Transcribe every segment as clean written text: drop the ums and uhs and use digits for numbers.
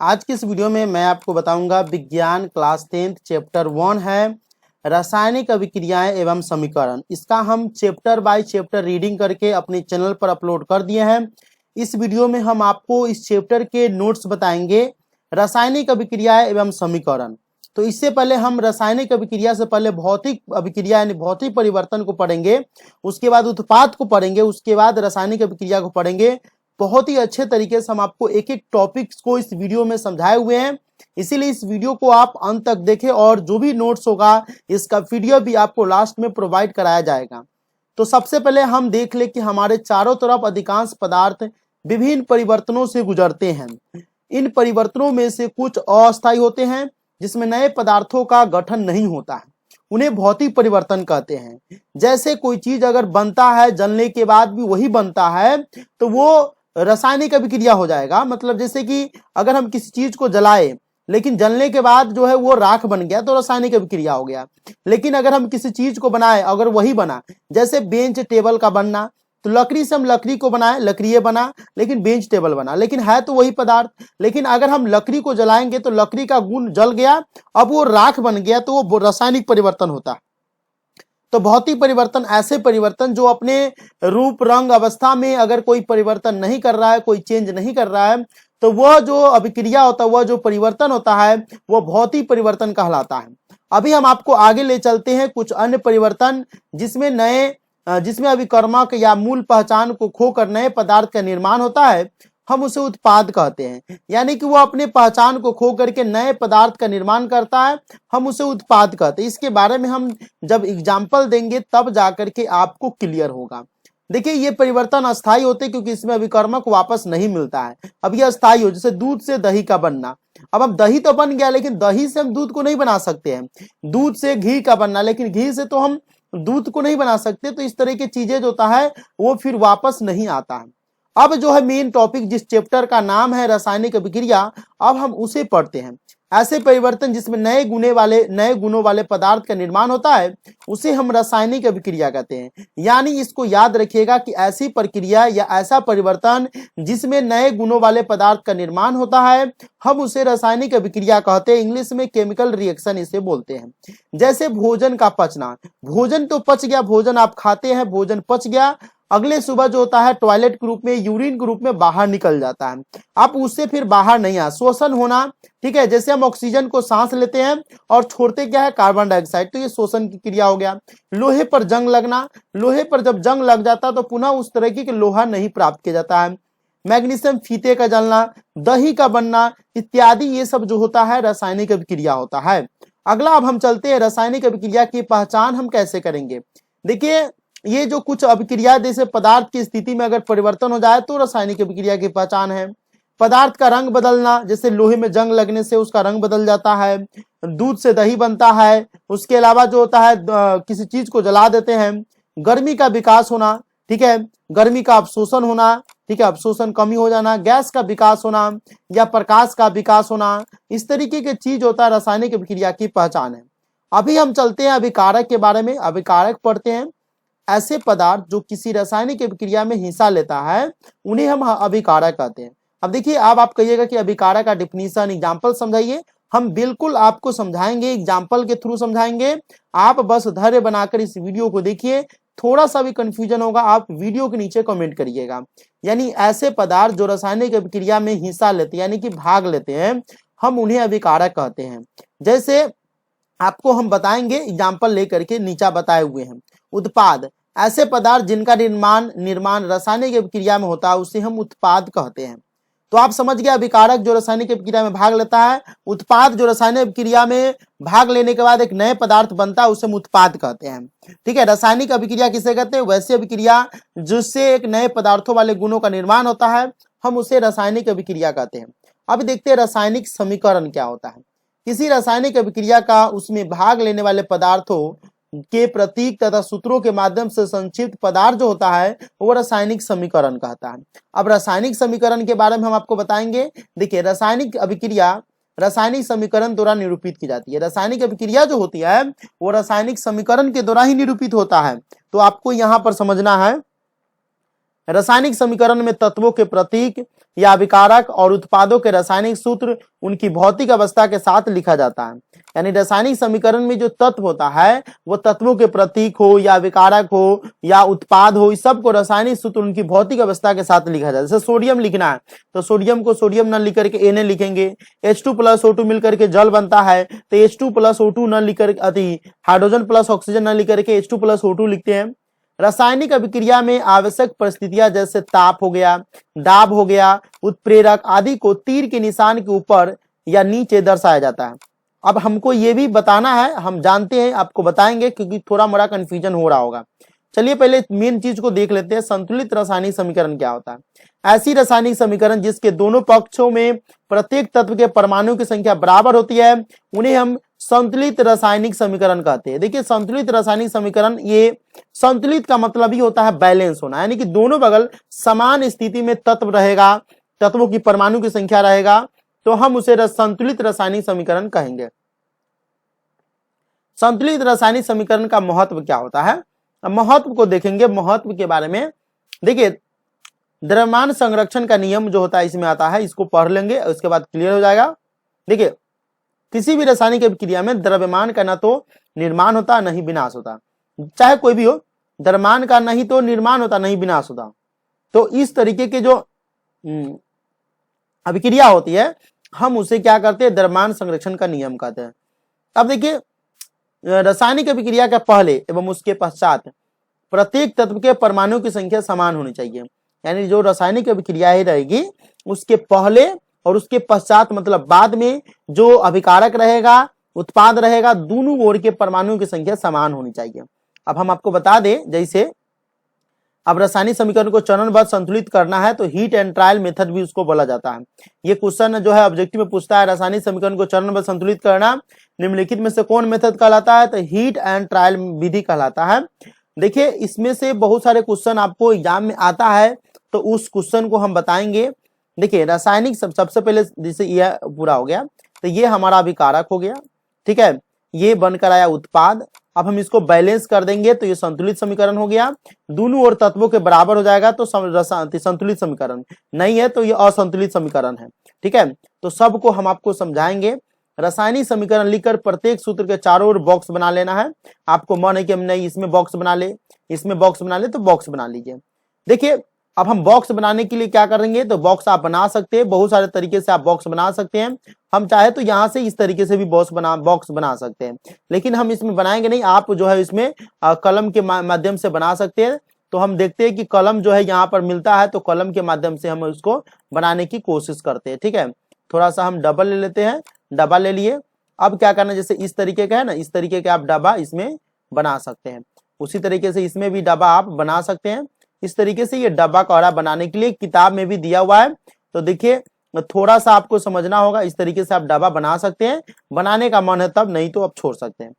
आज की इस वीडियो में मैं आपको बताऊंगा विज्ञान क्लास 10th चैप्टर 1 है रासायनिक अभिक्रियाएं एवं समीकरण। इसका हम चैप्टर बाय चैप्टर रीडिंग करके अपने चैनल पर अपलोड कर दिए हैं। इस वीडियो में हम आपको इस चैप्टर के नोट्स बताएंगे, रासायनिक अभिक्रियाएं एवं समीकरण। तो इससे पहले हम रासायनिक अभिक्रिया से पहले भौतिक अभिक्रिया यानी भौतिक परिवर्तन को पढ़ेंगे, उसके बाद उत्पाद को पढ़ेंगे, उसके बाद रासायनिक अभिक्रिया को पढ़ेंगे। बहुत ही अच्छे तरीके से हम आपको एक एक टॉपिक्स को इस वीडियो में समझाए हुए हैं, इसीलिए इस वीडियो को आप अंत तक देखें और जो भी नोट्स होगा इसका वीडियो भी आपको लास्ट में प्रोवाइड कराया जाएगा। तो सबसे पहले हम देख ले कि हमारे चारों तरफ अधिकांश पदार्थ विभिन्न परिवर्तनों से गुजरते हैं। इन परिवर्तनों में से कुछ अस्थायी होते हैं जिसमें नए पदार्थों का गठन नहीं होता है, उन्हें भौतिक परिवर्तन कहते हैं। जैसे कोई चीज अगर बनता है जलने के बाद भी वही बनता है तो वो रासायनिक अभिक्रिया हो जाएगा। मतलब जैसे कि अगर हम किसी चीज को जलाए लेकिन जलने के बाद जो है वो राख बन गया तो रासायनिक अभिक्रिया हो गया। लेकिन अगर हम किसी चीज को बनाए अगर वही बना, जैसे बेंच टेबल का बनना, तो लकड़ी से हम लकड़ी को बनाए लकड़ी बना लेकिन बेंच टेबल बना, लेकिन है तो वही पदार्थ। लेकिन अगर हम लकड़ी को जलाएंगे तो लकड़ी का गुण जल गया, अब वो राख बन गया तो वो रासायनिक परिवर्तन होता है। तो भौतिक परिवर्तन ऐसे परिवर्तन जो अपने रूप रंग अवस्था में अगर कोई परिवर्तन नहीं कर रहा है, कोई चेंज नहीं कर रहा है, तो वह जो अभिक्रिया होता है, वह जो परिवर्तन होता है वह भौतिक परिवर्तन कहलाता है। अभी हम आपको आगे ले चलते हैं कुछ अन्य परिवर्तन जिसमें अभिकर्मक या मूल पहचान को खोकर नए पदार्थ का निर्माण होता है, हम उसे उत्पाद कहते हैं। यानी कि वो अपने पहचान को खो करके नए पदार्थ का निर्माण करता है, हम उसे उत्पाद कहते हैं। इसके बारे में हम जब एग्जाम्पल देंगे तब जाकर के आपको क्लियर होगा। देखिए ये परिवर्तन अस्थायी होते हैं क्योंकि इसमें अभिकर्मक वापस नहीं मिलता है। अब ये अस्थायी हो, जैसे दूध से दही का बनना। अब दही तो बन गया लेकिन दही से हम दूध को नहीं बना सकते हैं। दूध से घी का बनना, लेकिन घी से तो हम दूध को नहीं बना सकते। तो इस तरह की चीजें जो होता है वो फिर वापस नहीं आता है। अब जो है मेन टॉपिक जिस चैप्टर का नाम है रासायनिक अभिक्रिया, अब हम उसे पढ़ते हैं। ऐसे परिवर्तन जिसमें नए गुणों वाले पदार्थ का निर्माण होता है उसे हम रासायनिक अभिक्रिया कहते हैं। यानी इसको याद रखिएगा कि ऐसी प्रक्रिया या ऐसा परिवर्तन जिसमें नए गुणों वाले पदार्थ का निर्माण होता है हम उसे रासायनिक अभिक्रिया कहते हैं। इंग्लिश में केमिकल रिएक्शन इसे बोलते हैं। जैसे भोजन का पचना, भोजन तो पच गया, भोजन आप खाते हैं, भोजन पच गया, अगले सुबह जो होता है टॉयलेट के रूप में, यूरिन के रूप में बाहर निकल जाता है। आप उससे फिर बाहर नहीं आ, शोषण होना, ठीक है। जैसे हम ऑक्सीजन को सांस लेते हैं और छोड़ते क्या है, कार्बन डाइऑक्साइड, तो ये शोषण की क्रिया हो गया। लोहे पर जंग लगना, लोहे पर जब जंग लग जाता है तो पुनः उस तरह की लोहा नहीं प्राप्त किया जाता है। मैग्नीशियम फीते का जलना, दही का बनना इत्यादि, ये सब जो होता है रासायनिक अभिक्रिया होता है। अगला अब हम चलते हैं रासायनिक अभिक्रिया की पहचान हम कैसे करेंगे। देखिए ये जो कुछ अभिक्रिया जैसे पदार्थ की स्थिति में अगर परिवर्तन हो जाए तो रासायनिक अभिक्रिया की पहचान है। पदार्थ का रंग बदलना, जैसे लोहे में जंग लगने से उसका रंग बदल जाता है, दूध से दही बनता है। उसके अलावा जो होता है किसी चीज को जला देते हैं। गर्मी का विकास होना, ठीक है, गर्मी का अवशोषण होना, ठीक है, अवशोषण कमी हो जाना, गैस का विकास होना या प्रकाश का विकास होना, इस तरीके की चीज होता है रासायनिक अभिक्रिया की पहचान है। अभी हम चलते हैं अभिकारक के बारे में। अभिकारक पढ़ते हैं। ऐसे पदार्थ जो किसी रासायनिक अभिक्रिया में हिस्सा लेता है उन्हें हम अभिकारक कहते हैं। अब देखिए अब आप कहिएगा कि अभिकारक का डिफिनीशन एग्जांपल समझाइए। हम बिल्कुल आपको समझाएंगे, एग्जांपल के थ्रू समझाएंगे। आप बस धैर्य बनाकर इस वीडियो को देखिए। थोड़ा सा भी कंफ्यूजन होगा आप वीडियो के नीचे कमेंट करिएगा। यानी ऐसे पदार्थ जो रासायनिक अभिक्रिया में हिस्सा लेते हैं यानी कि भाग लेते हैं, हम उन्हें अभिकारक कहते हैं। जैसे आपको हम बताएंगे एग्जाम्पल लेकर के, नीचा बताए हुए हैं। उत्पाद, ऐसे पदार्थ जिनका निर्माण रासायनिक अभिक्रिया में होता है उसे हम उत्पाद कहते हैं। तो आप समझ गए, अभिकारक जो रासायनिक अभिक्रिया में भाग लेता है, उत्पाद जो रासायनिक अभिक्रिया में भाग लेने के बाद एक नए पदार्थ बनता है उसे हम उत्पाद कहते हैं। ठीक है, रासायनिक अभिक्रिया किसे कहते हैं, वैसी अभिक्रिया जिससे एक नए पदार्थों वाले गुणों का निर्माण होता है, हम उसे रासायनिक अभिक्रिया कहते हैं। अब देखते हैं रासायनिक समीकरण क्या होता है। किसी रासायनिक अभिक्रिया का उसमें भाग लेने वाले पदार्थों के प्रतीक तथा सूत्रों के माध्यम से संक्षिप्त पदार्थ जो होता है वो रासायनिक समीकरण कहता है। अब रासायनिक समीकरण के बारे में हम आपको बताएंगे। देखिए रासायनिक अभिक्रिया रासायनिक समीकरण द्वारा निरूपित की जाती है। रासायनिक अभिक्रिया जो होती है वो रासायनिक समीकरण के द्वारा ही निरूपित होता है। तो आपको यहाँ पर समझना है रासायनिक समीकरण में तत्वों के प्रतीक या विकारक और उत्पादों के रासायनिक सूत्र उनकी भौतिक अवस्था के साथ लिखा जाता है। यानी रासायनिक समीकरण में जो तत्व होता है वो तत्वों के प्रतीक हो या विकारक हो या उत्पाद हो, इस सब को रासायनिक सूत्र उनकी भौतिक अवस्था के साथ लिखा जाता है। जैसे सोडियम लिखना है तो सोडियम को सोडियम न लिख करके Na लिखेंगे। H2 प्लस O2 मिलकर के जल बनता है तो H2 प्लस O2 न लिख कर हाइड्रोजन प्लस ऑक्सीजन न लिख करके H2 प्लस O2 लिखते हैं। रासायनिक अभिक्रिया में आवश्यक परिस्थितियां जैसे ताप हो गया, दाब हो गया, उत्प्रेरक आदि को तीर के निशान के ऊपर या नीचे दर्शाया जाता है। अब हमको ये भी बताना है, हम जानते हैं, आपको बताएंगे क्योंकि थोड़ा मोड़ा कंफ्यूजन हो रहा होगा। चलिए पहले मेन चीज को देख लेते हैं, संतुलित रासायनिक समीकरण क्या होता है। ऐसी रासायनिक समीकरण जिसके दोनों पक्षों में प्रत्येक तत्व के परमाणु की संख्या बराबर होती है उन्हें हम संतुलित रासायनिक समीकरण कहते हैं। देखिए संतुलित रासायनिक समीकरण, ये संतुलित का मतलब ही होता है बैलेंस होना, यानी कि दोनों बगल समान स्थिति में तत्व रहेगा, तत्वों की परमाणु की संख्या रहेगा, तो हम उसे संतुलित रासायनिक समीकरण कहेंगे। संतुलित रासायनिक समीकरण का महत्व क्या होता है, महत्व को देखेंगे। महत्व के बारे में देखिए, द्रव्यमान संरक्षण का नियम जो होता है इसमें आता है, इसको पढ़ लेंगे उसके बाद क्लियर हो जाएगा। देखिए किसी भी रासायनिक अभिक्रिया में द्रव्यमान का न तो निर्माण होता न ही विनाश होता, चाहे कोई भी हो, द्रव्यमान का नहीं तो निर्माण होता नहीं विनाश होता। तो इस तरीके के जो अभिक्रिया होती है हम उसे क्या करते हैं, द्रव्यमान संरक्षण का नियम कहते हैं। अब देखिए रासायनिक अभिक्रिया के पहले एवं उसके पश्चात प्रत्येक तत्व के परमाणु की संख्या समान होनी चाहिए। यानी जो रासायनिक अभिक्रिया ही रहेगी उसके पहले और उसके पश्चात मतलब बाद में जो अभिकारक रहेगा, उत्पाद रहेगा, दोनों ओर के परमाणु की संख्या समान होनी चाहिए। अब हम आपको बता दें, जैसे अब रासायनिक समीकरण को चरणबद्ध संतुलित करना है तो हीट एंड ट्रायल मेथड भी उसको बोला जाता है। ये क्वेश्चन जो है ऑब्जेक्टिव में पूछता है, रासायनिक समीकरण को चरणबद्ध संतुलित करना निम्नलिखित में से कौन मेथड कहलाता है, तो हीट एंड ट्रायल विधि कहलाता है। देखिए इसमें से बहुत सारे क्वेश्चन आपको एग्जाम में आता है तो उस क्वेश्चन को हम बताएंगे। देखिए रासायनिक सबसे पहले जैसे यह पूरा हो गया तो ये हमारा अभिकारक हो गया, ठीक है, ये बनकर आया उत्पाद। अब हम इसको बैलेंस कर देंगे तो ये संतुलित समीकरण हो गया, दोनों ओर तत्वों के बराबर हो जाएगा तो संतुलित समीकरण, नहीं है तो ये असंतुलित समीकरण है, ठीक है। तो सबको हम आपको समझाएंगे। रासायनिक समीकरण लिखकर प्रत्येक सूत्र के चारों ओर बॉक्स बना लेना है। आपको मन है कि हम नहीं इसमें बॉक्स बना ले, इसमें बॉक्स बना ले, तो बॉक्स बना लीजिए। देखिए अब हम बॉक्स बनाने के लिए क्या करेंगे, तो बॉक्स आप बना सकते हैं, बहुत सारे तरीके से आप बॉक्स बना सकते हैं। हम चाहे तो यहाँ से इस तरीके से भी बॉक्स बना सकते हैं, लेकिन हम इसमें बनाएंगे नहीं। आप जो है इसमें कलम के माध्यम से बना सकते हैं। तो हम देखते हैं कि कलम जो है यहाँ पर मिलता है तो कलम के माध्यम से हम उसको बनाने की कोशिश करते हैं, ठीक है। थोड़ा सा हम डबल ले लेते हैं, डब्बा ले लिए। अब क्या करना, जैसे इस तरीके का है ना, इस तरीके का आप डब्बा इसमें बना सकते हैं, उसी तरीके से इसमें भी डब्बा आप बना सकते हैं। इस तरीके से ये डब्बा कौड़ा बनाने के लिए किताब में भी दिया हुआ है, तो देखिए थोड़ा सा आपको समझना होगा। इस तरीके से आप डब्बा बना सकते हैं, बनाने का मन है तब, नहीं तो आप छोड़ सकते हैं।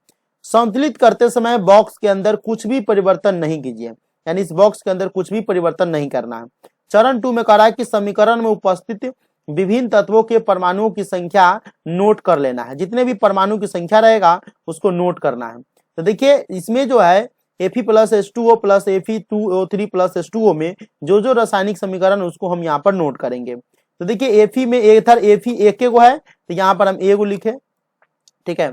संतुलित करते समय बॉक्स के अंदर कुछ भी परिवर्तन नहीं कीजिए, यानी इस बॉक्स के अंदर कुछ भी परिवर्तन नहीं करना है। चरण 2 में कह रहा है कि समीकरण में उपस्थित विभिन्न तत्वों के परमाणुओं की संख्या नोट कर लेना है। जितने भी परमाणु की संख्या रहेगा उसको नोट करना है। तो देखिए इसमें जो है Fe plus H2O plus Fe2O3 plus H2O में जो रासायनिक समीकरण उसको हम यहाँ पर नोट करेंगे। तो देखिए Fe में इधर Fe एक गो है तो यहाँ पर हम ए गो लिखे, ठीक है।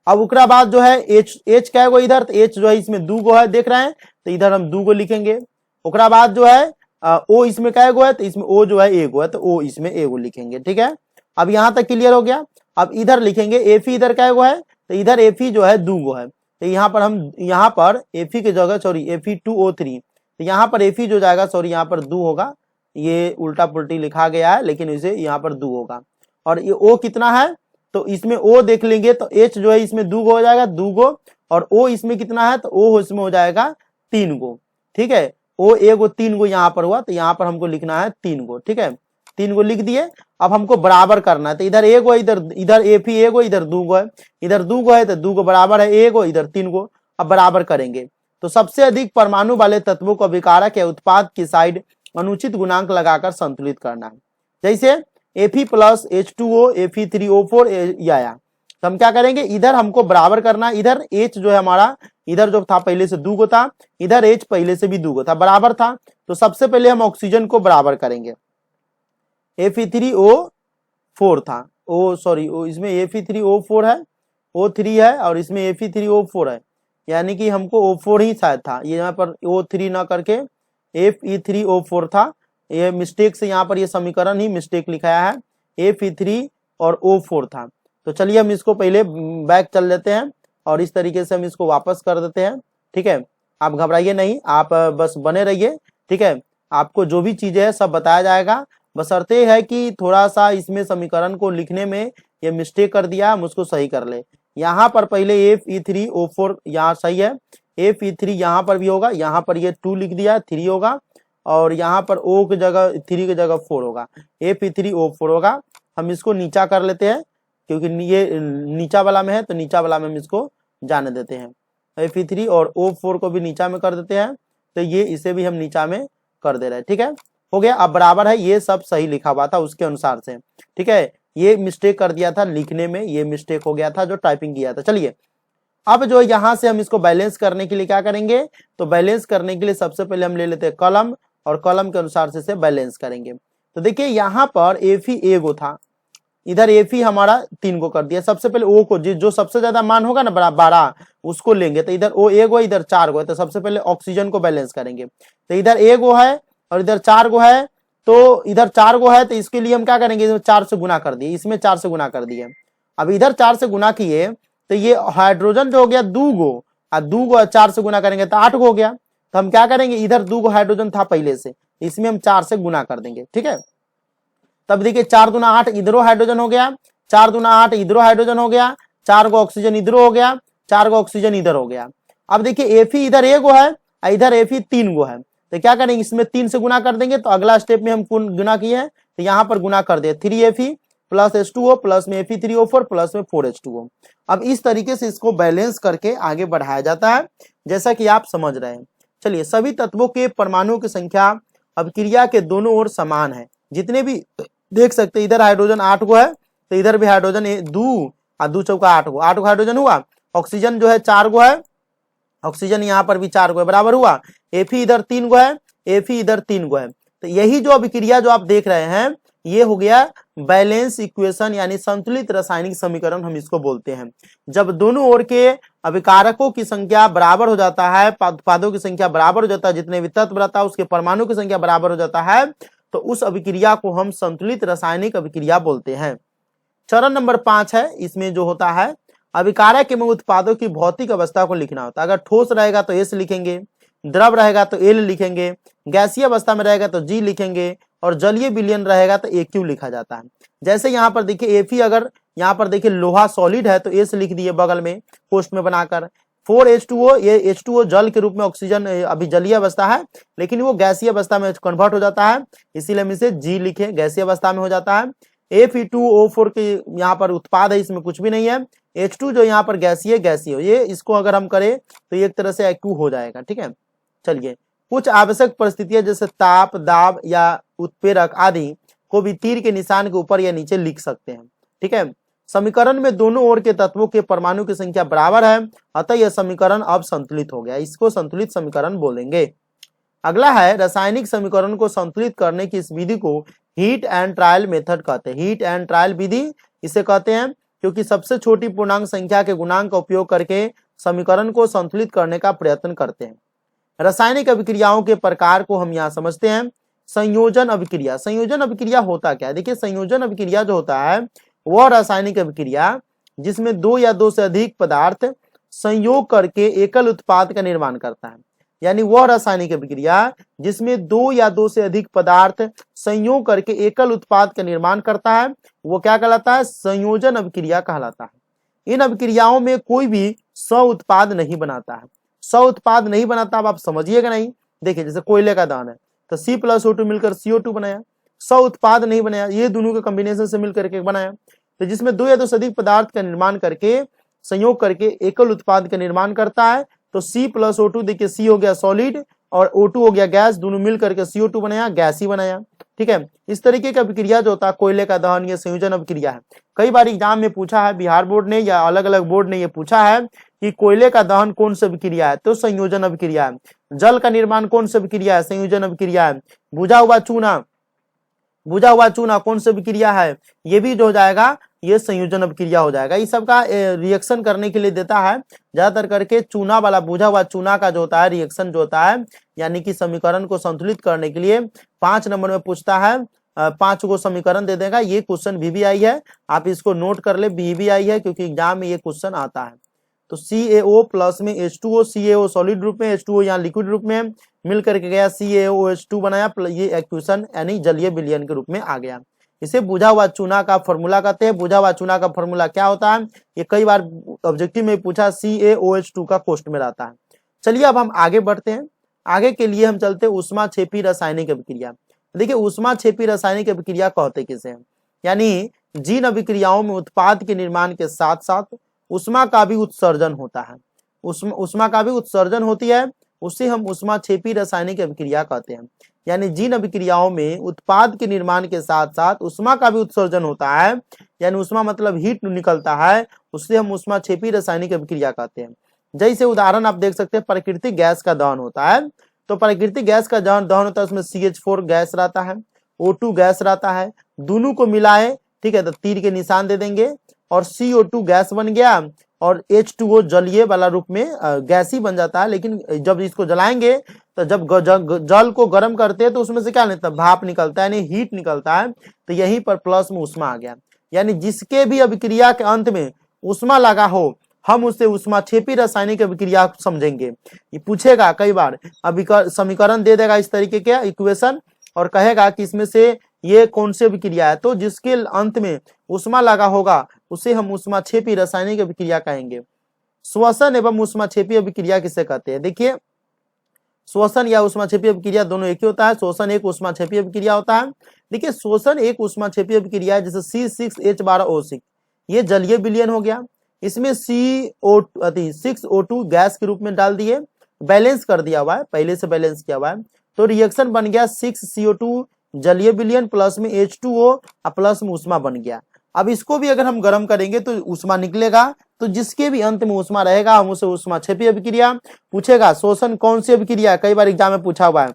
अब उसके बाद जो है H क्या गो इधर, तो H जो है इसमें 2 गो है, देख रहे हैं, तो इधर हम 2 गो लिखेंगे। उसके बाद जो है O इसमें क्या गो है, तो इसमें O जो है ए गो है, तो O इसमें ए गो लिखेंगे, ठीक है। अब यहाँ तक क्लियर हो गया। अब इधर लिखेंगे Fe इधर क्या गो है, तो इधर Fe जो है 2 गो है, तो यहाँ पर हम यहाँ पर Fe की जगह सॉरी Fe2O3, तो यहाँ पर Fe जो जाएगा सॉरी यहाँ पर 2 होगा, ये उल्टा पुल्टी लिखा गया है लेकिन इसे यहाँ पर 2 होगा। और ये O कितना है, तो इसमें O देख लेंगे तो H जो है इसमें 2 गो हो जाएगा, 2 गो, और O इसमें कितना है, तो O इसमें हो जाएगा 3 गो, ठीक है। O एगो 3 गो यहाँ पर हुआ, तो यहाँ पर हमको लिखना है 3 गो, ठीक है। 3 गो लिख दिए। अब हमको बराबर करना है, तो इधर एगो इधर Fe एगो इधर 2 गो है, इधर 2 गो है तो 2 गो बराबर है एगो, इधर 3 गो। अब बराबर करेंगे तो सबसे अधिक परमाणु वाले तत्वों को अभिकारक या उत्पाद की साइड अनुचित गुणांक लगाकर संतुलित करना है। जैसे Fe प्लस H2O Fe3O4 ये आया, तो हम क्या करेंगे, इधर हमको बराबर करना है। इधर H जो है हमारा इधर जो था पहले से 2 गो था, इधर H पहले से भी 2 गो था, बराबर था, तो सबसे पहले हम ऑक्सीजन को बराबर करेंगे। Fe3O4 था, इसमें Fe3O4 है, O3 है और इसमें Fe3O4 है, यानी कि हमको O4 ही शायद था, ये यहाँ पर O3 ना करके Fe3O4 था, ये मिस्टेक से यहाँ पर ये समीकरण ही मिस्टेक लिखाया है, Fe3 और O4 था। तो चलिए हम इसको पहले बैक चल लेते हैं और इस तरीके से हम इसको वापस कर देते हैं। ठीक है, आप घबराइए नहीं, आप बस बने रहिए। ठीक है, आपको जो भी चीजें है सब बताया जाएगा, बशर्ते है कि थोड़ा सा इसमें समीकरण को लिखने में ये मिस्टेक कर दिया, हम उसको सही कर ले। यहाँ पर पहले Fe3O4 यहाँ सही है, Fe3 यहाँ पर भी होगा, यहाँ पर ये 2 लिख दिया 3 होगा और यहाँ पर O की जगह 3 की जगह 4 होगा, Fe3O4 होगा। हम इसको नीचा कर लेते हैं क्योंकि ये नीचा वाला में है, तो नीचा वाला में हम इसको जाने देते हैं। Fe3 और O4 को भी नीचा में कर देते हैं, तो ये इसे भी हम नीचा में कर दे रहे हैं। ठीक है, हो गया, अब बराबर है, ये सब सही लिखा हुआ था उसके अनुसार से। ठीक है, ये मिस्टेक कर दिया था लिखने में, ये मिस्टेक हो गया था जो टाइपिंग किया था। चलिए अब जो यहाँ से हम इसको बैलेंस करने के लिए क्या करेंगे, तो बैलेंस करने के लिए सबसे पहले हम ले लेते हैं कलम और कलम के अनुसार से बैलेंस करेंगे। तो देखिए यहाँ पर Fe एगो था, इधर Fe हमारा 3 को कर दिया। सबसे पहले O को जो सबसे ज्यादा मान होगा ना 12 उसको लेंगे, तो इधर O एगो इधर 4 गो है, तो सबसे पहले ऑक्सीजन को बैलेंस करेंगे। तो इधर एगो है और इधर 4 गो है, तो इधर 4 गो है, तो इसके लिए हम क्या करेंगे, 4 से गुना कर दिए, इसमें 4 से गुना कर दिए। अब इधर 4 से गुना किए तो ये हाइड्रोजन जो हो गया 2 गो, और 2 गो 4 से गुना करेंगे तो 8 गो हो गया। तो हम क्या करेंगे, इधर 2 गो हाइड्रोजन था पहले से, इसमें हम 4 से गुना कर देंगे। ठीक है, तब देखिए 4 दूना 8 इधरो हाइड्रोजन हो गया, 4 दूना 8 इधरो हाइड्रोजन हो गया, 4 गो ऑक्सीजन इधरो हो गया, 4 गो ऑक्सीजन इधर हो गया। अब देखिए Fe इधर एगो है, इधर Fe 3 गो है, तो क्या करेंगे, इसमें 3 से गुना कर देंगे। तो अगला स्टेप में हम गुना किए हैं, तो यहाँ पर गुना कर दिया 3Fe प्लस H2O प्लस में Fe3O4 प्लस में 4H2O। अब इस तरीके से इसको बैलेंस करके आगे बढ़ाया जाता है, जैसा कि आप समझ रहे हैं। चलिए, सभी तत्वों के परमाणुओं की संख्या अभिक्रिया के दोनों ओर समान है। जितने भी देख सकते, इधर हाइड्रोजन 8 गो है, तो इधर भी हाइड्रोजन 2 और 2 चौका 8 गो, 8 गो हाइड्रोजन हुआ। ऑक्सीजन जो है 4 गो है, ऑक्सीजन यहाँ पर भी 4 गो है, बराबर हुआ। Fe इधर 3 गो है, Fe इधर 3 गो है। तो यही जो अभिक्रिया जो आप देख रहे हैं, ये हो गया बैलेंस इक्वेशन, यानी संतुलित रासायनिक समीकरण हम इसको बोलते हैं। जब दोनों ओर के अभिकारकों की संख्या बराबर हो जाता है, उत्पादों की संख्या बराबर हो जाता है, जितने भी तत्व रहता है उसके परमाणु की संख्या बराबर हो जाता है, तो उस अभिक्रिया को हम संतुलित रासायनिक अभिक्रिया बोलते हैं। चरण नंबर 5 है, इसमें जो होता है अभिकारक एवं उत्पादों की भौतिक अवस्था को लिखना होता है। अगर ठोस रहेगा तो S लिखेंगे, द्रव रहेगा तो L लिखेंगे, गैसीय अवस्था में रहेगा तो G लिखेंगे और जलीय विलयन रहेगा तो AQ लिखा जाता है। जैसे यहाँ पर देखिए Fe, अगर यहाँ पर देखिए लोहा सॉलिड है तो S लिख दिए बगल में पोस्ट में बनाकर। 4H2O, ये H2O जल के रूप में, ऑक्सीजन अभी जलीय अवस्था है लेकिन वो गैसीय अवस्था में कन्वर्ट हो जाता है, इसीलिए हम इसे G लिखे, गैसीय अवस्था में हो जाता है। Fe2O4 के यहाँ पर उत्पाद है, इसमें कुछ भी नहीं है। H2 जो यहाँ पर गैसीय ये इसको अगर हम करें तो एक तरह से AQ हो जाएगा। ठीक है, चलिए, कुछ आवश्यक परिस्थितियां जैसे ताप, दाब या उत्प्रेरक आदि को भी तीर के निशान के ऊपर या नीचे लिख सकते हैं। ठीक है, समीकरण में दोनों ओर के तत्वों के परमाणु की संख्या बराबर है, अतः यह समीकरण अब संतुलित हो गया, इसको संतुलित समीकरण बोलेंगे। अगला है रासायनिक समीकरण को संतुलित करने की इस विधि को हीट एंड ट्रायल मेथड कहते हैं। हीट एंड ट्रायल विधि इसे कहते हैं क्योंकि सबसे छोटी पूर्णांक संख्या के गुणांक का उपयोग करके समीकरण को संतुलित करने का प्रयत्न करते हैं। रासायनिक अभिक्रियाओं के प्रकार को हम यहाँ समझते हैं। संयोजन अभिक्रिया, संयोजन अभिक्रिया होता क्या है, देखिए संयोजन अभिक्रिया जो होता है वह रासायनिक अभिक्रिया जिसमें 2 या 2 से अधिक पदार्थ संयोग करके एकल उत्पाद का निर्माण करता है। यानी वह रासायनिक अभिक्रिया जिसमें 2 या 2 से अधिक पदार्थ संयोग करके एकल उत्पाद का निर्माण करता है, वो क्या कहलाता है, संयोजन अभिक्रिया कहलाता है। इन अभिक्रियाओं में कोई भी सह उत्पाद नहीं बनाता है। सह उत्पाद नहीं बनाता, अब आप समझिएगा नहीं। देखिए जैसे कोयले का दान है तो C प्लस O2 मिलकर CO2 बनाया, सह उत्पाद नहीं बनाया, ये दोनों के कॉम्बिनेशन से मिलकर के बनाया। तो जिसमें 2 या 2 से अधिक पदार्थ का निर्माण करके संयोग करके एकल उत्पाद का निर्माण करता है, तो C प्लस O2 देखिए C हो गया सॉलिड और O2 हो गया गैस, दोनों मिल करके CO2 बनाया, गैस ही बनाया। ठीक है, इस तरीके का अभिक्रिया जो होता है कोयले का दहन, ये संयोजन अभिक्रिया है। कई बार एग्जाम में पूछा है, बिहार बोर्ड ने या अलग अलग बोर्ड ने ये पूछा है कि कोयले का दहन कौन सी अभिक्रिया है, तो संयोजन अभिक्रिया है। जल का निर्माण कौन सी अभिक्रिया है, संयोजन अभिक्रिया है। बुझा हुआ चूना कौन सी अभिक्रिया है, ये भी जो हो जाएगा ये संयोजन अभिक्रिया हो जाएगा। इस सब का रिएक्शन करने के लिए देता है, ज्यादातर करके चूना वाला, बुझा हुआ चूना का जो होता है रिएक्शन जो होता है, यानी कि समीकरण को संतुलित करने के लिए 5 नंबर में पूछता है, 5 को समीकरण दे देगा। ये क्वेश्चन VBI है, आप इसको नोट कर ले, VBI है, क्योंकि एग्जाम में ये क्वेश्चन आता है। तो CaO प्लस में H2O, CaO सॉलिड रूप में, H2O यहाँ लिक्विड रूप में मिल करके गया, CaOH2 बनाया, ये एक्वेशन यानी जलीय विलयन के रूप में आ गया। इसे बुझा हुआ चूना का फॉर्मूला कहते हैं। बुझा हुआ चूना का फॉर्मूला क्या होता है, ये कई बार ऑब्जेक्टिव में पूछा, CaOH2 का कोष्ट में रहता है। चलिए अब हम आगे बढ़ते हैं। आगे के लिए हम चलते हैं ऊष्माक्षेपी रासायनिक अभिक्रिया। देखिए ऊष्माक्षेपी रासायनिक अभिक्रिया कहते किसे हैं, यानी जिन अभिक्रियाओं में उत्पाद के निर्माण के साथ साथ उष्मा का भी उत्सर्जन होता है, उष्मा का भी उत्सर्जन होती है, उसे हम ऊष्माक्षेपी रासायनिक अभिक्रिया कहते हैं। यानी जिन अभिक्रियाओं में उत्पाद के निर्माण के साथ साथ उष्मा का भी उत्सर्जन होता है, यानी उष्मा मतलब हीट निकलता है, उससे हम ऊष्माक्षेपी रासायनिक अभिक्रिया कहते हैं। जैसे उदाहरण आप देख सकते हैं, प्राकृतिक गैस का दहन होता है, तो प्राकृतिक गैस का दहन होता है, उसमें CH4 गैस रहता है, O2 गैस रहता है, दोनों को मिलाए, ठीक है, तो तीर के निशान दे देंगे और CO2 गैस बन गया और H2O जलीय वाला रूप में गैस ही बन जाता है। लेकिन जब इसको जलाएंगे तो जब जल को गर्म करते हैं तो उसमें से क्या निकलता है, भाप निकलता है, यानी हीट निकलता है। तो यहीं पर प्लस में उष्मा आ गया, यानी जिसके भी अभिक्रिया के अंत में उष्मा लगा हो, हम उसे ऊष्माक्षेपी रासायनिक अभिक्रिया समझेंगे। ये पूछेगा कई बार, समीकरण दे देगा इस तरीके के इक्वेशन और कहेगा कि इसमें से ये कौन सी अभिक्रिया है, तो जिसके अंत में उष्मा लगा होगा उसे हम ऊष्माक्षेपी रासायनिक अभिक्रिया कहेंगे। श्वसन एवं ऊष्माक्षेपी अभिक्रिया किसे कहते हैं, देखिए श्वसन या ऊष्माक्षेपी अभिक्रिया दोनों एक ही होता है। श्वसन एक ऊष्माक्षेपी अभिक्रिया होता है। देखिए श्वसन एक ऊष्माक्षेपी अभिक्रिया है, जैसे C6H12O6 ये जलीय विलयन हो गया, इसमें 6O2 गैस के रूप में डाल दिए, बैलेंस कर दिया हुआ है, पहले से बैलेंस किया हुआ है, तो रिएक्शन बन गया 6CO2 जलीय विलयन प्लस में H2O प्लस में उष्मा बन गया। अब इसको भी अगर हम गर्म करेंगे तो उष्मा निकलेगा, तो जिसके भी अंत में उष्मा रहेगा हम उसे ऊष्माक्षेपी अभिक्रिया। पूछेगा श्वसन कौन सी अभिक्रिया, कई बार एग्जाम में पूछा हुआ है,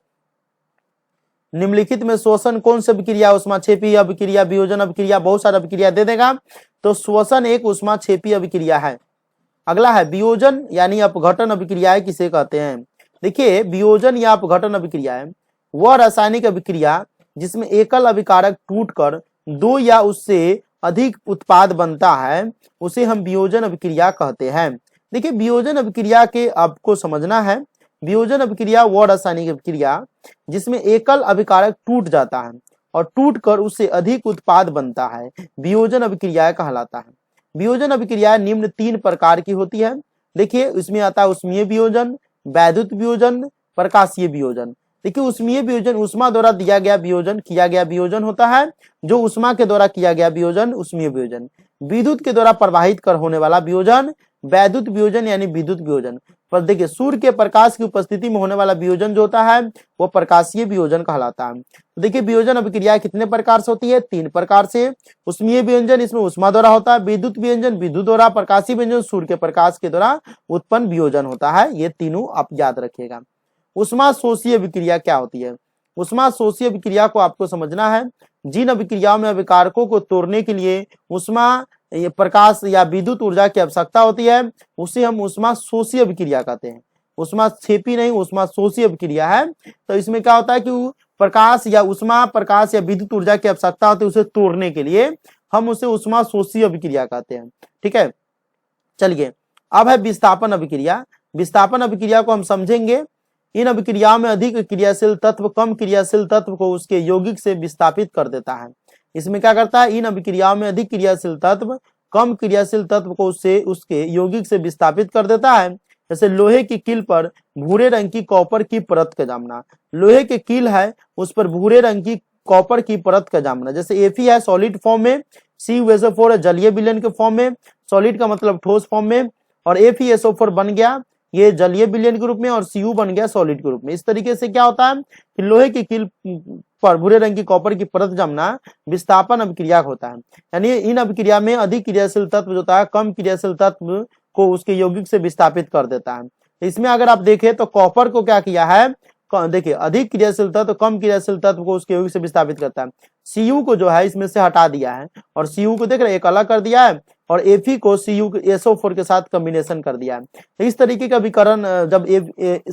निम्नलिखित में श्वसन कौन सी अभिक्रिया, ऊष्माक्षेपी अभिक्रिया, वियोजन अभिक्रिया, बहुत सारा अभिक्रिया दे देगा, तो श्वसन एक ऊष्माक्षेपी अभिक्रिया है। अगला है वियोजन यानी अपघटन अभिक्रिया किसे कहते हैं। देखिए वियोजन या अपघटन अभिक्रिया है वह रासायनिक अभिक्रिया जिसमें एकल अभिकारक टूटकर दो या उससे अधिक उत्पाद बनता है, उसे हम वियोजन अभिक्रिया कहते हैं। देखिए वियोजन अभिक्रिया के आपको समझना है, वियोजन अभिक्रिया वह रासायनिक अभिक्रिया जिसमें एकल अभिकारक टूट जाता है और टूटकर उससे अधिक उत्पाद बनता है, वियोजन अभिक्रिया कहलाता है। वियोजन अभिक्रिया निम्न 3 प्रकार की होती है। देखिए इसमें आता है उष्मीय वियोजन, वैद्युत वियोजन, प्रकाशीय वियोजन। देखिए उष्मीय वियोजन उष्मा द्वारा दिया गया वियोजन, किया गया वियोजन होता है, जो उष्मा के द्वारा किया गया वियोजन उष्मीय वियोजन। विद्युत के द्वारा प्रवाहित कर होने वाला वियोजन वैद्युत वियोजन यानी विद्युत वियोजन। पर देखिए सूर्य के प्रकाश की उपस्थिति में होने वाला वियोजन जो होता है वो प्रकाशीय वियोजन कहलाता है। तो देखिए वियोजन अभिक्रिया कितने प्रकार से होती है, 3 प्रकार से। उष्मीय वियोजन इसमें उष्मा द्वारा होता है, विद्युत वियोजन विद्युत द्वारा, प्रकाशीय वियोजन सूर्य के प्रकाश के द्वारा उत्पन्न वियोजन होता है। ये तीनों आप याद रखिएगा। उष्मा शोषीय अभिक्रिया क्या होती है, उष्मा शोषीय अभिक्रिया को आपको समझना है। जिन अभिक्रियाओं में अभिकारकों को तोड़ने के लिए उष्मा प्रकाश या विद्युत ऊर्जा की आवश्यकता होती है, उसे हम उष्मा शोषीय अभिक्रिया कहते हैं। उष्मा क्षेपी नहीं, उष्मा शोषीय अभिक्रिया है। तो इसमें क्या होता है कि प्रकाश या उष्मा प्रकाश या विद्युत ऊर्जा की आवश्यकता होती है, उसे तोड़ने के लिए हम उसे उष्मा शोषीय अभिक्रिया कहते हैं। ठीक है, चलिए अब है विस्थापन अभिक्रिया। विस्थापन अभिक्रिया को हम समझेंगे। इन अभिक्रियाओं में अधिक क्रियाशील तत्व कम क्रियाशील तत्व को उसके यौगिक से विस्थापित कर देता है। इसमें क्या करता है, इन अभिक्रियाओं में अधिक क्रियाशील तत्व कम क्रियाशील तत्व को उसके यौगिक से विस्थापित कर देता है। जैसे लोहे की कील पर भूरे रंग की कॉपर की परत का जमना, लोहे के कील है उस पर भूरे रंग की कॉपर की परत का जमना। जैसे Fe है सॉलिड फॉर्म में, CuSO4 है जलीय विलयन के फॉर्म में, सॉलिड का मतलब ठोस फॉर्म में, और FeSO4 बन गया ये जलीय विलयन के रूप में और Cu बन गया सॉलिड के रूप में। इस तरीके से क्या होता है कि लोहे की कील पर भूरे रंग की कॉपर की परत जमना विस्थापन अभिक्रिया होता है। यानी इन अभिक्रिया में अधिक क्रियाशील तत्व जो होता है कम क्रियाशील तत्व को उसके यौगिक से विस्थापित कर देता है। इसमें अगर आप देखें तो कॉपर को क्या किया है, देखिए अधिक क्रियाशील तत्व कम क्रियाशील तत्व को उसके यौगिक से विस्थापित करता है। Cu को जो है इसमें से हटा दिया है और Cu को देख रहे एक अलग कर दिया है और Fe को SO4 के साथ कॉम्बिनेशन कर दिया है। तो इस तरीके का विकर्ण जब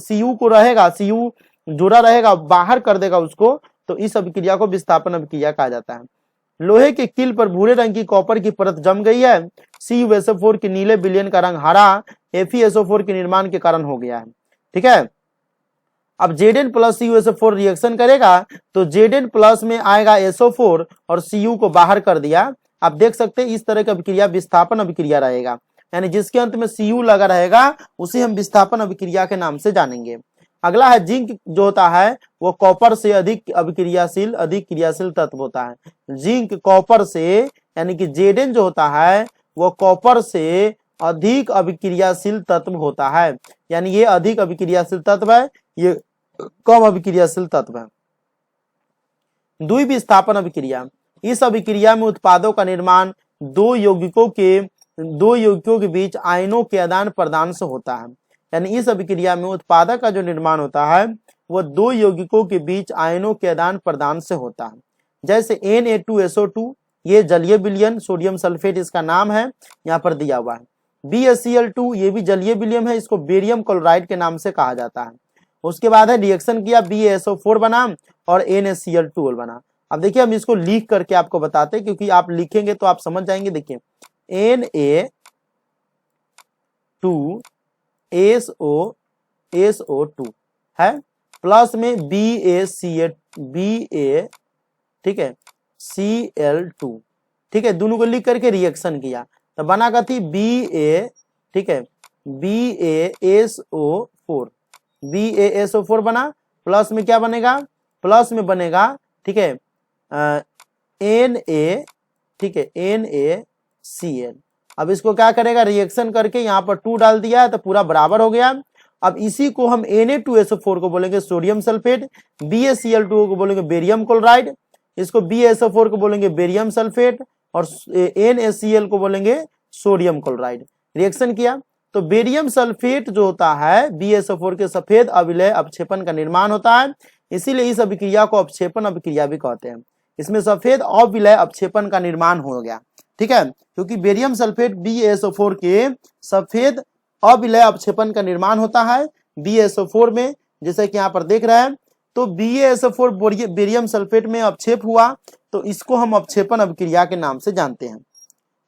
Cu को रहेगा, Cu जुड़ा रहेगा, बाहर कर देगा उसको, तो इस अभिक्रिया को विस्थापन अभिक्रिया कहा जाता है। लोहे के कील पर भूरे रंग की कॉपर की परत जम गई है, CuSO4 के नीले विलयन का रंग हरा FeSO4 के निर्माण के कारण हो गया है। ठीक है, अब Zn प्लस CuSO4 रिएक्शन करेगा तो Zn प्लस में आएगा SO4 और Cu को बाहर कर दिया। आप देख सकते हैं इस तरह की अभिक्रिया विस्थापन अभिक्रिया रहेगा, यानी जिसके अंत में Cu लगा रहेगा उसे हम विस्थापन अभिक्रिया के नाम से जानेंगे। अगला है जिंक जो होता है वो कॉपर से अधिक अभिक्रियाशील अधिक क्रियाशील तत्व होता है। जिंक कॉपर से, यानी कि Zn जो होता है वो कॉपर से अधिक अभिक्रियाशील तत्व होता है, यानी ये अधिक अभिक्रियाशील तत्व है, ये कम अभिक्रियाशील तत्व है। द्विविस्थापन अभिक्रिया, इस अभिक्रिया में उत्पादों का निर्माण दो यौगिकों के बीच आयनों के आदान प्रदान से होता है। यानी इस अभिक्रिया में उत्पादक का जो निर्माण होता है वो दो यौगिकों के बीच आयनों के आदान प्रदान से होता है। जैसे Na2SO2 ये जलीय विलयन, सोडियम सल्फेट इसका नाम है, यहाँ पर दिया हुआ है। BaCl2 ये भी जलीय विलयन है, इसको बेरियम क्लोराइड के नाम से कहा जाता है। उसके बाद है रिएक्शन किया, BaSO4 बना और NaCl2 बना। अब देखिए हम इसको लिख करके आपको बताते हैं, क्योंकि आप लिखेंगे तो आप समझ जाएंगे। देखिए Na2SO2 है प्लस में BA ठीक है Cl2, ठीक है, दोनों को लिख करके रिएक्शन किया तो बना का थी BA, ठीक है, BaSO4 बना, प्लस में क्या बनेगा, प्लस में बनेगा, ठीक है, Na, ठीक है, NaCl। अब इसको क्या करेगा, रिएक्शन करके यहाँ पर 2 डाल दिया है तो पूरा बराबर हो गया। अब इसी को हम Na2SO4 को बोलेंगे सोडियम सल्फेट, BaCl2 को बोलेंगे बेरियम क्लोराइड, इसको BaSO4 को बोलेंगे बेरियम सल्फेट और NaCl को बोलेंगे सोडियम क्लोराइड। रिएक्शन किया तो बेरियम सल्फेट जो होता है BaSO4 के सफेद अविलय अपक्षेपण का निर्माण होता है, इसीलिए इस अभिक्रिया को अपक्षेपण अभिक्रिया भी कहते हैं। इसमें सफेद अविलय अपक्षेपण का निर्माण हो गया, ठीक है, क्योंकि बेरियम सल्फेट BaSO4 के सफेद अविलय अपक्षेपण का निर्माण होता है BaSO4 में, जैसे कि यहाँ पर देख रहे हैं। तो BaSO4 बेरियम सल्फेट में अपक्षेप हुआ तो इसको हम अपक्षेपण अभिक्रिया के नाम से जानते हैं।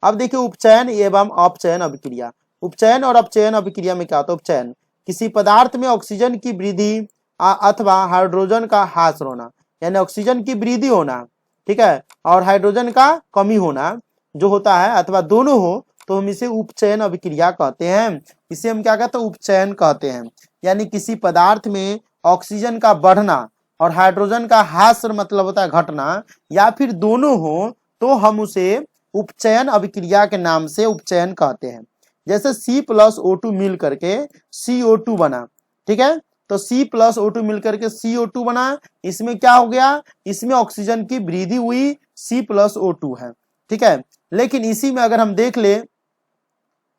अब देखिए उपचयन एवं अपचयन अभिक्रिया। उपचयन और अपचयन अभिक्रिया में क्या होता है। उपचयन, किसी पदार्थ में ऑक्सीजन की वृद्धि अथवा हाइड्रोजन का ह्रास होना, यानी ऑक्सीजन की वृद्धि होना, ठीक है, और हाइड्रोजन का कमी होना जो होता है, अथवा दोनों हो, तो हम इसे उपचयन अभिक्रिया कहते हैं। इसे हम क्या कहते हैं, उपचयन कहते हैं। यानी किसी पदार्थ में ऑक्सीजन का बढ़ना और हाइड्रोजन का ह्रास मतलब होता है घटना, या फिर दोनों हो तो हम उसे उपचयन अभिक्रिया के नाम से उपचयन कहते हैं। जैसे C+O2 मिल करके CO2 बना, ठीक है, तो C+O2 मिल करके CO2 बना, इसमें क्या हो गया, इसमें ऑक्सीजन की वृद्धि हुई, C+O2 है, ठीक है। लेकिन इसी में अगर हम देख ले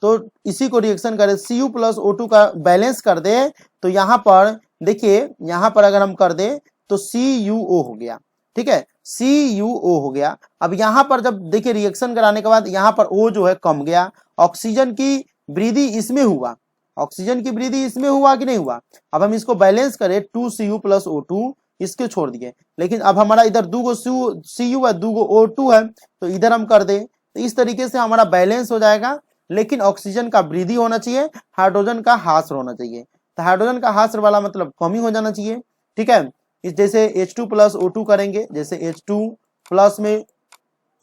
तो इसी को रिएक्शन करें, Cu+O2 का बैलेंस कर दे तो यहाँ पर देखिए, यहाँ पर अगर हम कर दे तो CuO हो गया, ठीक है, CuO हो गया। अब यहाँ पर जब देखिए रिएक्शन कराने के बाद यहाँ पर O जो है कम गया, ऑक्सीजन की वृद्धि इसमें हुआ, ऑक्सीजन की वृद्धि इसमें हुआ कि नहीं हुआ। अब हम इसको बैलेंस करें 2Cu+O2, इसके छोड़ दिए, लेकिन अब हमारा इधर 2 Cu है, 2 O2 है, तो इधर हम कर दे, तो इस तरीके से हमारा बैलेंस हो जाएगा। लेकिन ऑक्सीजन का वृद्धि होना चाहिए, हाइड्रोजन का ह्रास होना चाहिए। तो हाइड्रोजन का ह्रास वाला मतलब कमी हो जाना चाहिए, ठीक है। इस जैसे H2+O2 करेंगे, जैसे H2 प्लस में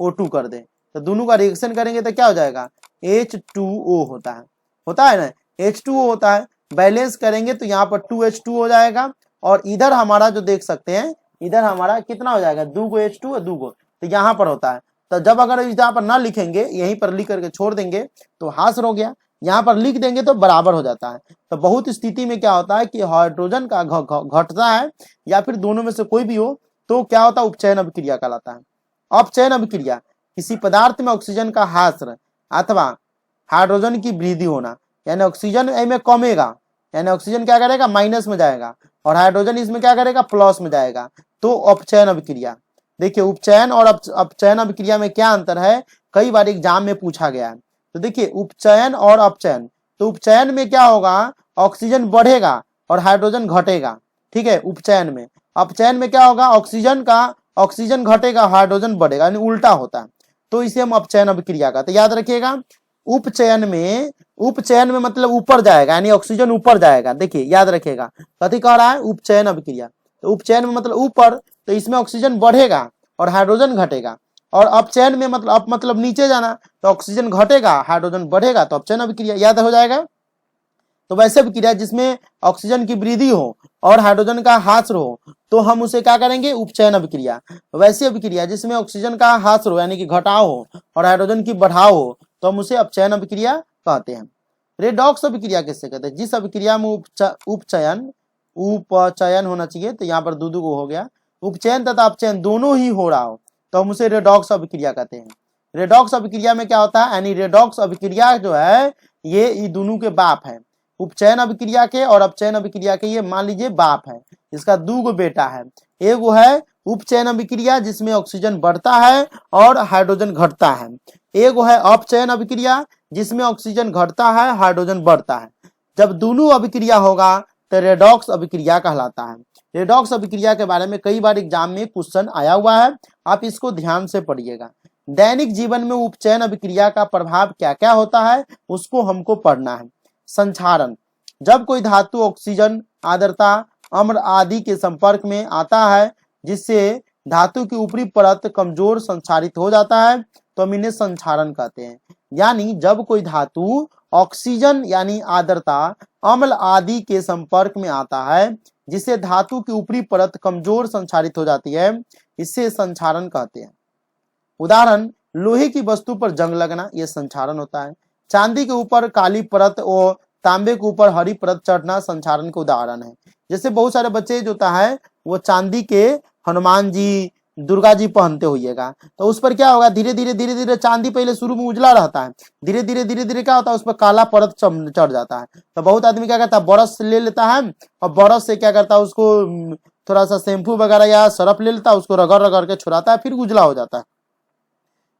O2 कर दे तो दोनों का रिएक्शन करेंगे तो क्या हो जाएगा, H2O होता है ना, H2O होता है। बैलेंस करेंगे तो यहाँ पर 2H2 हो जाएगा, और इधर हमारा जो देख सकते हैं, इधर हमारा कितना हो जाएगा, 2 H2 और 2 तो यहाँ पर होता है। तो जब अगर यहाँ पर ना लिखेंगे, यहीं पर लिख करके छोड़ देंगे तो ह्रास हो गया, यहाँ पर लिख देंगे तो बराबर हो जाता है। तो बहुत स्थिति में क्या होता है कि हाइड्रोजन का घटता है या फिर दोनों में से कोई भी हो तो क्या होता है, उपचयन अभिक्रिया कहलाता है। अपचयन अभिक्रिया, किसी पदार्थ में ऑक्सीजन का ह्रास अथवा हाइड्रोजन की वृद्धि होना, यानी ऑक्सीजन में कमेगा, यानी ऑक्सीजन क्या करेगा, माइनस में जाएगा और हाइड्रोजन इसमें क्या करेगा, प्लस में जाएगा, तो अपचयन अभिक्रिया। देखिए उपचयन और अपचयन अभिक्रिया में क्या अंतर है, कई बार एग्जाम में पूछा गया है। तो देखिए उपचयन और अपचयन, तो उपचयन में क्या होगा, ऑक्सीजन बढ़ेगा और हाइड्रोजन घटेगा, ठीक है उपचयन में। अपचयन में क्या होगा, ऑक्सीजन घटेगा, हाइड्रोजन बढ़ेगा, यानी उल्टा होता है, तो इसे हम अपचयन अभिक्रिया कहते हैं। याद रखिएगा, उपचयन में मतलब ऊपर जाएगा, यानी ऑक्सीजन ऊपर जाएगा। देखिए याद रखिएगा, कथी कह रहा है, उपचयन अभिक्रिया, तो उपचयन में मतलब ऊपर, तो इसमें ऑक्सीजन बढ़ेगा और हाइड्रोजन घटेगा। और अपचयन में मतलब नीचे जाना, तो ऑक्सीजन घटेगा हाइड्रोजन बढ़ेगा, तो अपचयन अभिक्रिया याद हो जाएगा। तो वैसे अभिक्रिया जिसमें ऑक्सीजन की वृद्धि हो और हाइड्रोजन का ह्रास हो तो हम उसे क्या करेंगे, उपचयन अभिक्रिया। वैसी अभिक्रिया जिसमें ऑक्सीजन का ह्रास हो यानी कि घटाव हो और हाइड्रोजन की बढ़ाव हो तो हम उसे अपचयन अभिक्रिया कहते हैं। रेडॉक्स अभिक्रिया किससे कहते हैं, जिस अभिक्रिया में उपचयन होना चाहिए, तो यहाँ पर दो को हो गया, उपचयन तथा अपचयन दोनों ही हो रहा हो तो हम उसे रेडॉक्स अभिक्रिया कहते हैं। रेडॉक्स अभिक्रिया में क्या होता है, यानी रेडॉक्स अभिक्रिया जो है ये दोनों के बाप है, उपचयन अभिक्रिया के और अपचयन अभिक्रिया के, ये मान लीजिए बाप है, इसका दो बेटा है। एक वो है उपचयन अभिक्रिया जिसमें ऑक्सीजन बढ़ता है और हाइड्रोजन घटता है, एक वो है अपचयन अभिक्रिया जिसमें ऑक्सीजन घटता है हाइड्रोजन बढ़ता है। जब दोनों अभिक्रिया होगा तो रेडॉक्स अभिक्रिया कहलाता है। रेडॉक्स अभिक्रिया के बारे में कई बार एग्जाम में क्वेश्चन आया हुआ है, आप इसको ध्यान से पढ़िएगा। दैनिक जीवन में उपचयन अभिक्रिया का प्रभाव क्या क्या होता है उसको हमको पढ़ना है। संक्षारण, जब कोई धातु ऑक्सीजन, आर्द्रता, अम्ल आदि के संपर्क में आता है जिससे धातु की ऊपरी परत कमजोर संक्षारित हो जाता है तो हम इन्हें संक्षारण कहते हैं। यानी जब कोई धातु ऑक्सीजन यानी आर्द्रता, अम्ल आदि के संपर्क में आता है जिससे धातु की ऊपरी परत कमजोर संक्षारित हो जाती है, इससे संक्षारण कहते हैं। उदाहरण, लोहे की वस्तु पर जंग लगना, यह संक्षारण होता है। चांदी के ऊपर काली परत और तांबे के ऊपर हरी परत चढ़ना संक्षारण के उदाहरण है। जैसे बहुत सारे बच्चे जो होता है वो चांदी के हनुमान जी, दुर्गा जी पहनते होइएगा, तो उस पर क्या होगा, धीरे धीरे चांदी पहले शुरू में उजला रहता है, धीरे धीरे क्या होता है, उस पर काला परत चढ़ जाता है। तो बहुत आदमी क्या करता है, ब्रश ले लेता है और ब्रश से क्या करता है, उसको थोड़ा सा शैम्पू वगैरह या सरफ ले लेता है, उसको रगड़ के छुड़ाता है, फिर उजला हो जाता है।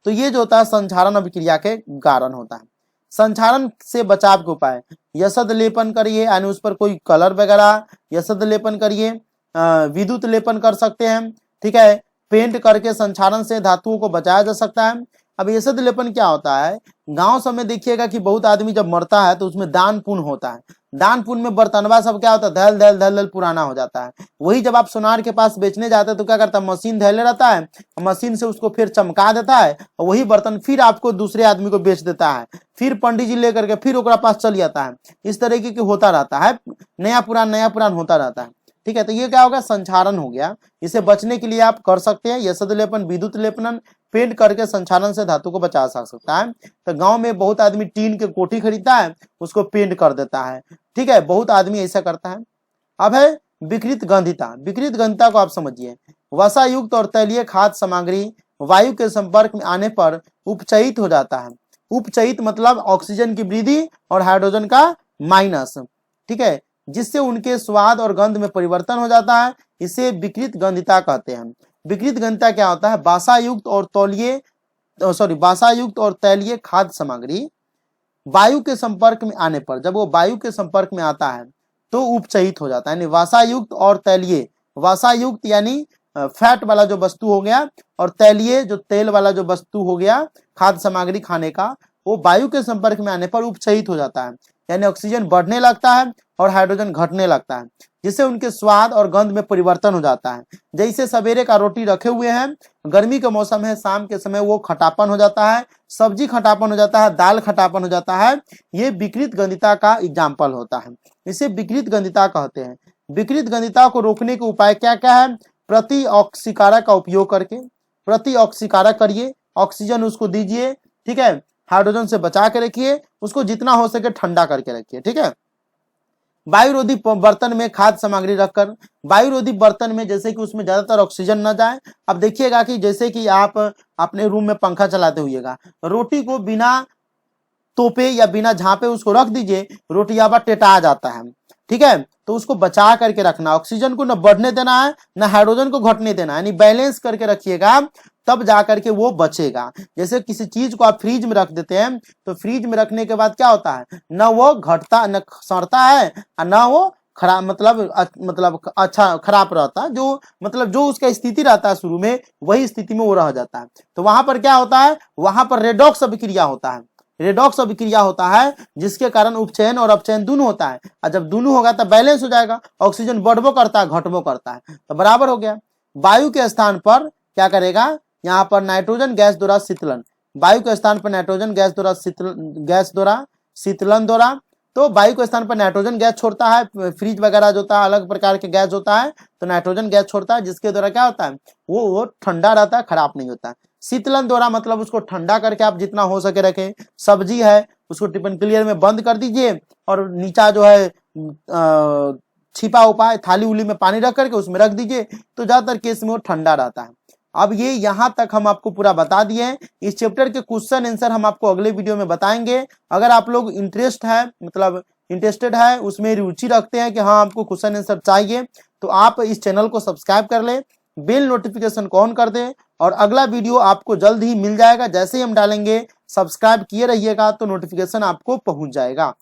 तो ये जो होता है संक्षारण अभिक्रिया के कारण होता है। संक्षारण से बचाव के उपाय, यशद लेपन करिए, यानी उस पर कोई कलर वगैरह यशद लेपन करिए, विद्युत लेपन कर सकते हैं, ठीक है, पेंट करके संक्षारण से धातुओं को बचाया जा सकता है। अब यशद लेपन क्या होता है, गांव सब में देखिएगा कि बहुत आदमी जब मरता है तो उसमें दान पुण्य होता है, दान पुण्य में बर्तनवा सब क्या होता है, धैल धैल पुराना हो जाता है। वही जब आप सोनार के पास बेचने जाते हैं तो क्या करता है, मशीन धैले रहता है, मशीन से उसको फिर चमका देता है और वही बर्तन फिर आपको दूसरे आदमी को बेच देता है, फिर पंडित जी लेकर के फिर ओकरा पास चल जाता है। इस तरीके के होता रहता है, नया पुरान होता रहता है, ठीक है। तो ये क्या होगा, संक्षारण हो गया। इसे बचने के लिए आप कर सकते हैं यशद लेपन, विद्युत लेपन, पेंट करके संक्षारण से धातु को बचा सकता है। तो गांव में बहुत आदमी टीन के कोठी खरीदता है, उसको पेंट कर देता है, ठीक है, बहुत आदमी ऐसा करता है। अब है विकृत गंधिता। विकृत गंधिता को आप समझिए, वसा युक्त और तैलीय खाद्य सामग्री वायु के संपर्क में आने पर उपचयित हो जाता है। उपचयित मतलब ऑक्सीजन की वृद्धि और हाइड्रोजन का माइनस, ठीक है, जिससे उनके स्वाद और गंध में परिवर्तन हो जाता है, इसे विकृत गंधिता कहते हैं। विकृत गंधिता क्या होता है, बासायुक्त और तैलीय खाद्य सामग्री वायु के संपर्क में आने पर, जब वो वायु के संपर्क में आता है तो उपचयित हो जाता है। यानी वासायुक्त और तैलीय, वासायुक्त यानी फैट वाला जो वस्तु हो गया और तैलीय जो तेल वाला जो वस्तु हो गया खाद्य सामग्री खाने का, वो वायु के संपर्क में आने पर उपचयित हो जाता है, यानी ऑक्सीजन बढ़ने लगता है और हाइड्रोजन घटने लगता है, जिससे उनके स्वाद और गंध में परिवर्तन हो जाता है। जैसे सवेरे का रोटी रखे हुए हैं, गर्मी का मौसम है, शाम के समय वो खटापन हो जाता है, सब्जी खटापन हो जाता है, दाल खटापन हो जाता है, ये विकृत गंधिता का एग्जाम्पल होता है, इसे विकृत गंधिता कहते हैं। विकृत गंधिता को रोकने के उपाय क्या क्या है, प्रति ऑक्सीकारक का उपयोग करके, प्रति ऑक्सीकारक करिए, ऑक्सीजन उसको दीजिए, ठीक है, हाइड्रोजन से बचा के रखिए, उसको जितना हो सके ठंडा करके रखिए, ठीक है। वायुरोधी बर्तन में खाद्य सामग्री रखकर, वायुरोधी बर्तन में जैसे कि उसमें ज्यादातर ऑक्सीजन न जाए। अब देखिएगा कि जैसे कि आप अपने रूम में पंखा चलाते हुएगा, रोटी को बिना तोपे या बिना झांपे उसको रख दीजिए, रोटियाबा टेटा जाता है, ठीक है। तो उसको बचा करके रखना, ऑक्सीजन को न बढ़ने देना है न हाइड्रोजन को घटने देना है, यानी बैलेंस करके रखिएगा, तब जाकर के वो बचेगा। जैसे किसी चीज को आप फ्रीज में रख देते हैं, तो फ्रीज में रखने के बाद क्या होता है, न वो घटता न सड़ता है और न वो खराब मतलब अच्छा खराब रहता है, जो मतलब जो उसका स्थिति रहता है शुरू में वही स्थिति में वो रह जाता है। तो वहां पर क्या होता है, वहां पर रेडॉक्स अभिक्रिया होता है, रेडॉक्स अभिक्रिया होता है, जिसके कारण उपचयन और अपचयन दोनों होता है। और जब दोनों होगा तब बैलेंस हो जाएगा, ऑक्सीजन बढ़बो करता है घटबो करता है, तो बराबर हो गया। वायु के स्थान पर क्या करेगा, यहाँ पर नाइट्रोजन गैस द्वारा शीतलन, वायु के स्थान पर नाइट्रोजन गैस द्वारा शीतलन द्वारा, तो वायु के स्थान पर नाइट्रोजन गैस छोड़ता है, फ्रीज वगैरह जो होता है अलग प्रकार के गैस होता है, तो नाइट्रोजन गैस छोड़ता है, जिसके द्वारा क्या होता है, वो ठंडा रहता है, खराब नहीं होता है। शीतलन द्वारा मतलब उसको ठंडा करके आप जितना हो सके रखें। सब्जी है उसको टिफिन क्लियर में बंद कर दीजिए और नीचा जो है छिपा उपाय थाली उली में पानी रख करके उसमें रख दीजिए, तो ज्यादातर केस में वो ठंडा रहता है। अब ये यहाँ तक हम आपको पूरा बता दिए हैं। इस चैप्टर के क्वेश्चन आंसर हम आपको अगले वीडियो में बताएंगे। अगर आप लोग इंटरेस्टेड है उसमें रुचि रखते हैं कि हाँ आपको क्वेश्चन आंसर चाहिए, तो आप इस चैनल को सब्सक्राइब कर ले, बेल नोटिफिकेशन को ऑन कर दें और अगला वीडियो आपको जल्द ही मिल जाएगा। जैसे ही हम डालेंगे सब्सक्राइब किए रहिएगा तो नोटिफिकेशन आपको पहुंच जाएगा।